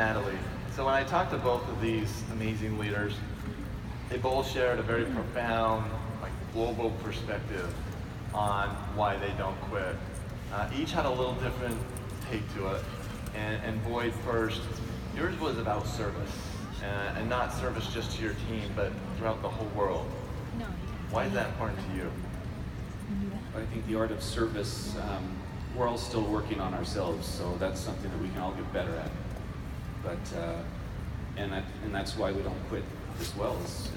Natalie. So when I talked to both of these amazing leaders, they both shared a very profound, like global perspective on why they don't quit. Each had a little different take to it. And Boyd first, yours was about service, and not service just to your team, but throughout the whole world. Why is that important to you? I think the art of service, we're all still working on ourselves, so that's something that we can all get better at. But and that's why we don't quit as well. Is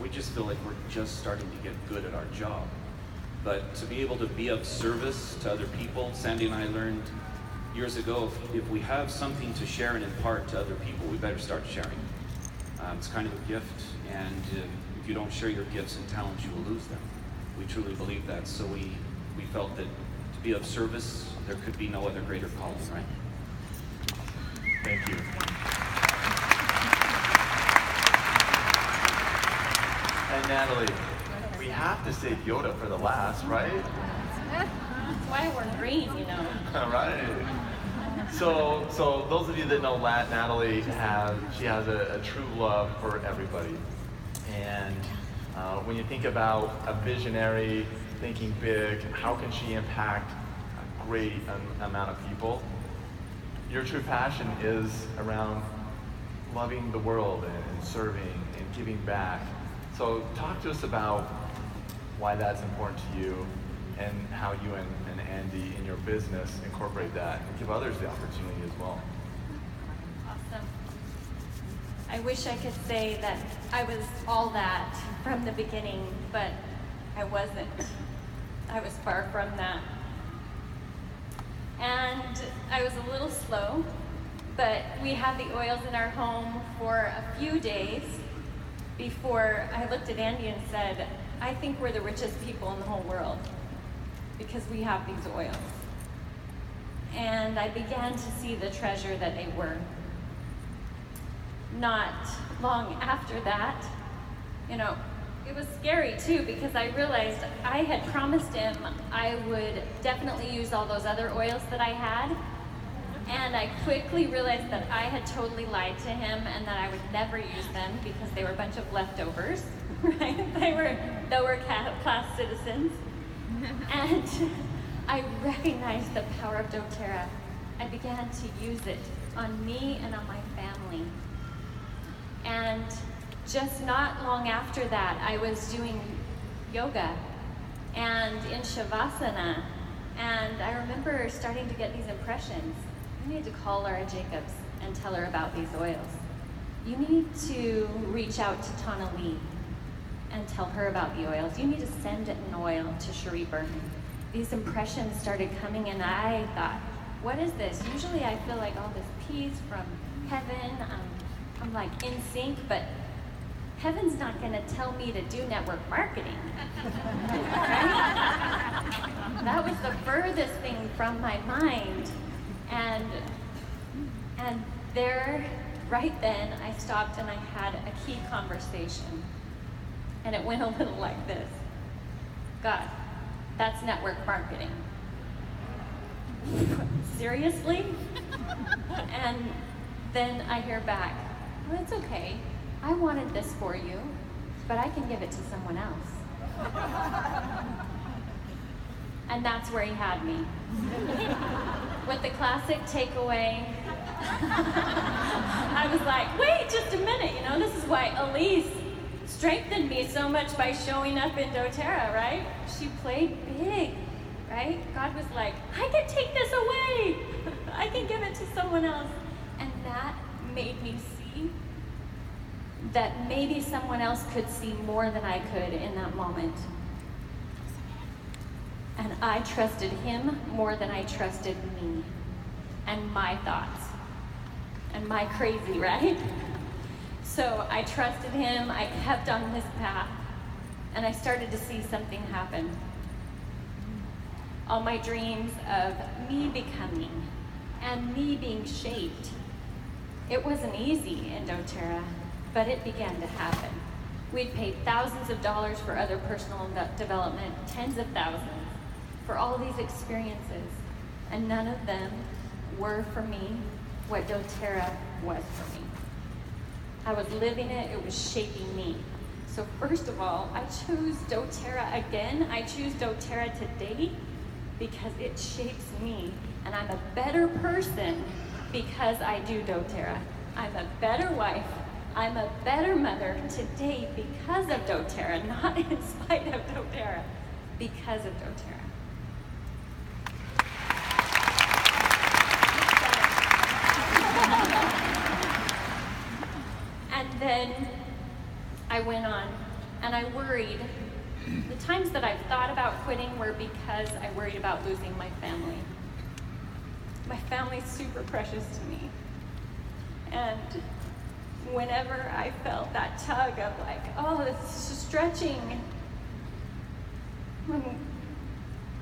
we just feel like we're just starting to get good at our job. But to be able to be of service to other people, Sandy and I learned years ago, if we have something to share and impart to other people, we better start sharing. It's kind of a gift, and if you don't share your gifts and talents, you will lose them. We truly believe that, so we felt that to be of service, there could be no other greater calling, right? Thank you. And Natalie, we have to save Yoda for the last, right? That's why we're green, you know. All right. So those of you that know Natalie has a true love for everybody. And when you think about a visionary thinking big, how can she impact a great amount of people? Your true passion is around loving the world and serving and giving back. So talk to us about why that's important to you and how you and Andy in your business incorporate that and give others the opportunity as well. Awesome. I wish I could say that I was all that from the beginning, but I wasn't. I was far from that. And I was a little slow, but we had the oils in our home for a few days before I looked at Andy and said, I think we're the richest people in the whole world because we have these oils. And I began to see the treasure that they were. Not long after that, it was scary too because I realized I had promised him I would definitely use all those other oils that I had. And I quickly realized that I had totally lied to him and that I would never use them because they were a bunch of leftovers, right? They were lower class citizens. And I recognized the power of doTERRA. I began to use it on me and on my family. And just not long after that, I was doing yoga and in Shavasana. And I remember starting to get these impressions. You need to call Laura Jacobs and tell her about these oils. You need to reach out to Tana Lee and tell her about the oils. You need to send an oil to Cherie Berman. These impressions started coming and I thought, what is this? Usually I feel like all this peace from heaven. I'm like in sync, but heaven's not gonna tell me to do network marketing. Right? That was the furthest thing from my mind. And there, right then, I stopped and I had a key conversation. And it went a little like this. God, that's network marketing. Seriously? And then I hear back, well, it's okay. I wanted this for you, but I can give it to someone else. And that's where he had me. With the classic takeaway, I was like, wait just a minute, this is why Elise strengthened me so much by showing up in doTERRA, right? She played big, right? God was like, I can take this away. I can give it to someone else. And that made me see that maybe someone else could see more than I could in that moment. And I trusted him more than I trusted me and my thoughts and my crazy, right? So I trusted him, I kept on this path, and I started to see something happen. All my dreams of me becoming and me being shaped. It wasn't easy in doTERRA, but it began to happen. We'd paid thousands of dollars for other personal development, tens of thousands, for all these experiences, and none of them were for me what doTERRA was for me. I was living it, it was shaping me. So first of all, I choose doTERRA again. I choose doTERRA today because it shapes me. And I'm a better person because I do doTERRA. I'm a better wife. I'm a better mother today because of doTERRA, not in spite of doTERRA, because of doTERRA. And then I went on and I worried. The times that I've thought about quitting were because I worried about losing my family. My family's super precious to me. And whenever I felt that tug of like, oh, this is stretching,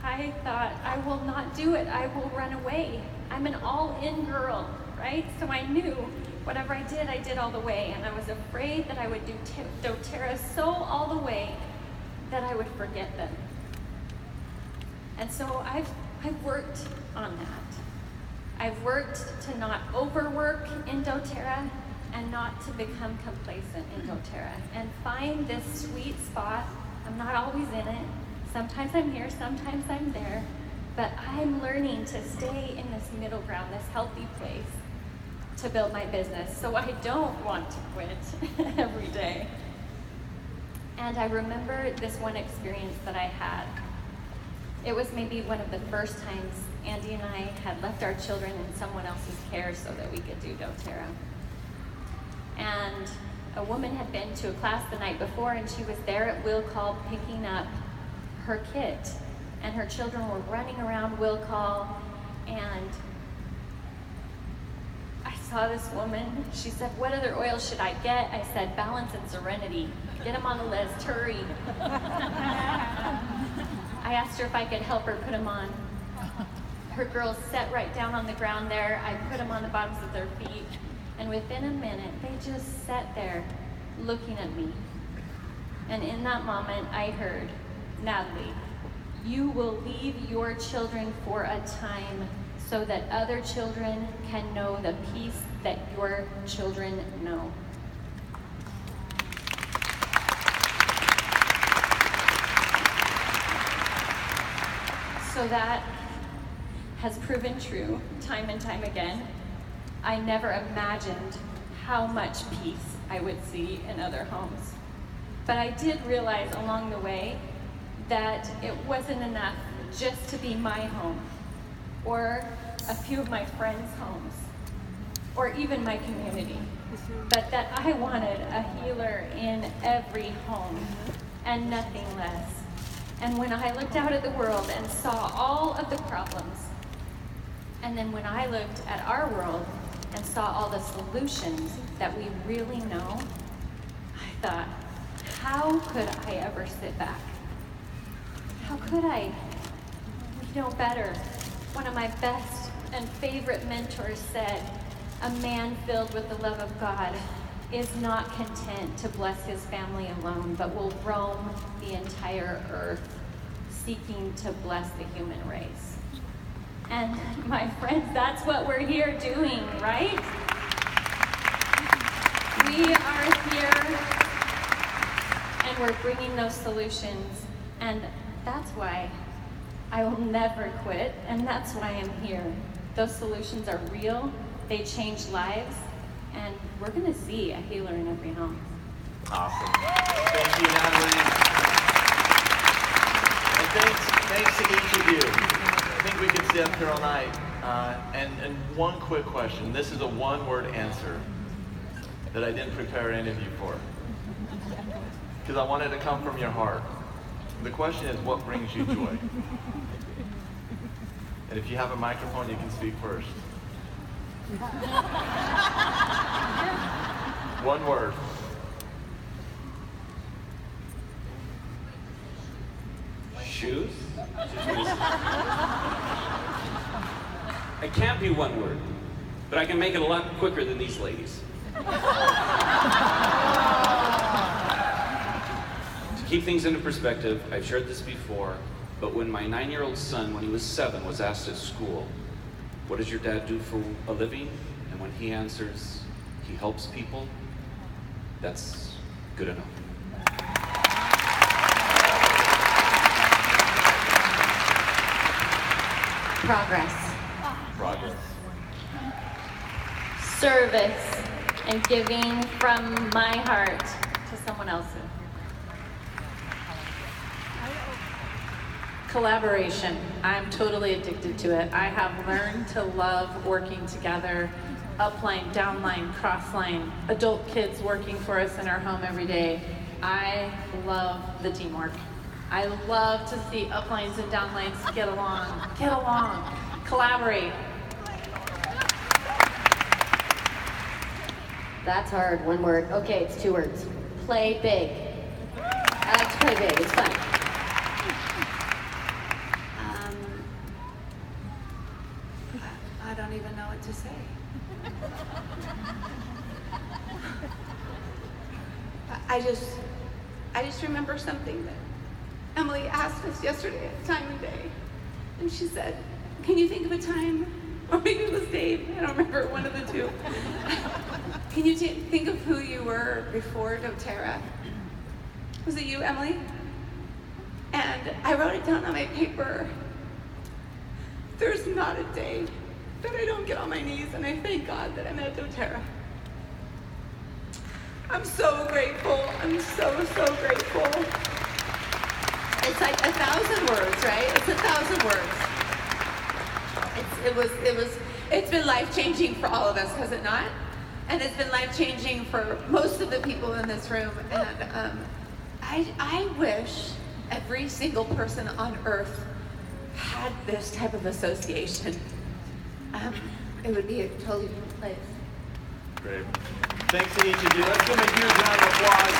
I thought, I will not do it. I will run away. I'm an all-in girl, right? So I knew whatever I did all the way. And I was afraid that I would do doTERRA so all the way that I would forget them. And so I've worked on that. I've worked to not overwork in doTERRA and not to become complacent in doTERRA and find this sweet spot. I'm not always in it. Sometimes I'm here, sometimes I'm there, but I'm learning to stay in this middle ground, this healthy place to build my business so I don't want to quit every day. And I remember this one experience that I had. It was maybe one of the first times Andy and I had left our children in someone else's care so that we could do doTERRA. And a woman had been to a class the night before and she was there at Will Call picking up her kit. And her children were running around Will Call, and I saw this woman. She said, what other oil should I get? I said, Balance and Serenity. Get them on the list, hurry. I asked her if I could help her put them on. Her girls sat right down on the ground there. I put them on the bottoms of their feet. And within a minute, they just sat there looking at me. And in that moment, I heard, Natalie, you will leave your children for a time so that other children can know the peace that your children know. So that has proven true time and time again. I never imagined how much peace I would see in other homes. But I did realize along the way that it wasn't enough just to be my home, or a few of my friends' homes, or even my community, but that I wanted a healer in every home, and nothing less. And when I looked out at the world and saw all of the problems, and then when I looked at our world and saw all the solutions that we really know, I thought, how could I ever sit back? How could I? We know better. One of my best and favorite mentors said, a man filled with the love of God is not content to bless his family alone, but will roam the entire earth seeking to bless the human race. And my friends, that's what we're here doing, right? We are here and we're bringing those solutions, and that's why I will never quit, and that's why I'm here. Those solutions are real, they change lives, and we're gonna see a healer in every home. Awesome. Thank you, Natalie. And thanks to each of you. I think we could stay up here all night. And one quick question. This is a one-word answer that I didn't prepare any of you for, because I wanted to come from your heart. The question is, what brings you joy? And if you have a microphone, you can speak first. One word. Shoes? It can't be one word, but I can make it a lot quicker than these ladies. To keep things into perspective, I've shared this before, but when my 9-year-old son, when he was 7, was asked at school, what does your dad do for a living? And And when he answers, he helps people, that's good enough. Progress. Progress. Service and giving from my heart to someone else's. Collaboration. I'm totally addicted to it. I have learned to love working together, upline, downline, crossline, adult kids working for us in our home every day. I love the teamwork. I love to see uplines and downlines get along, collaborate. That's hard, one word. Okay, it's 2 words. Play big. I like to play big, it's fun. I don't even know what to say. I just remember something that Emily asked us yesterday at Time of Day. And she said, can you think of a time, or maybe it was Dave, I don't remember, one of the two. Can you think of who you were before doTERRA? Was it you, Emily? And I wrote it down on my paper. There's not a day that I don't get on my knees and I thank God that I'm at doTERRA. I'm so grateful. I'm so grateful. It's like 1,000 words, right? It's 1,000 words. It's been life-changing for all of us, has it not? And it's been life-changing for most of the people in this room. And I wish every single person on earth had this type of association. It would be a totally different place. Great. Thanks to each of you. Let's give them a huge round of applause.